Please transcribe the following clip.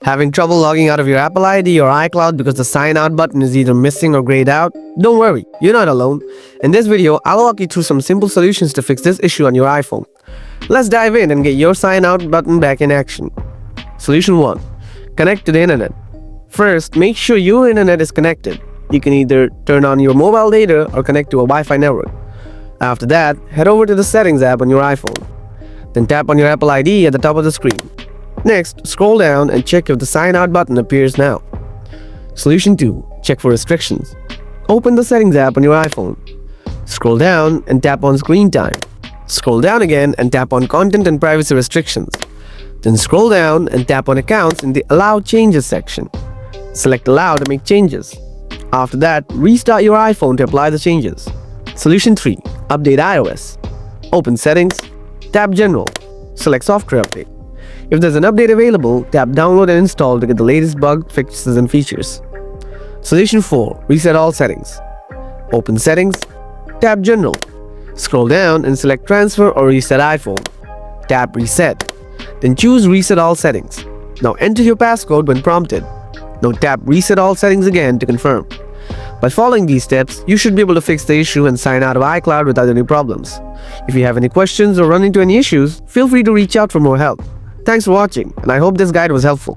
Having trouble logging out of your Apple ID or iCloud because the sign out button is either missing or grayed out? Don't worry, you're not alone. In this video, I'll walk you through some simple solutions to fix this issue on your iPhone. Let's dive in and get your sign out button back in action. Solution 1. Connect to the internet. First, make sure your internet is connected. You can either turn on your mobile data or connect to a Wi-Fi network. After that, head over to the Settings app on your iPhone. Then tap on your Apple ID at the top of the screen. Next, scroll down and check if the sign out button appears now. Solution 2. Check for restrictions. Open the Settings app on your iPhone. Scroll down and tap on Screen Time. Scroll down again and tap on Content and Privacy Restrictions. Then scroll down and tap on Accounts in the Allow Changes section. Select Allow to make changes. After that, restart your iPhone to apply the changes. Solution 3. Update iOS. Open Settings. Tap General. Select Software Update. If there's an update available, tap Download and Install to get the latest bug fixes and features. Solution 4. Reset all settings. Open Settings. Tap General. Scroll down and select Transfer or Reset iPhone. Tap Reset. Then choose Reset all settings. Now enter your passcode when prompted. Now tap Reset all settings again to confirm. By following these steps, you should be able to fix the issue and sign out of iCloud without any problems. If you have any questions or run into any issues, feel free to reach out for more help. Thanks for watching, and I hope this guide was helpful.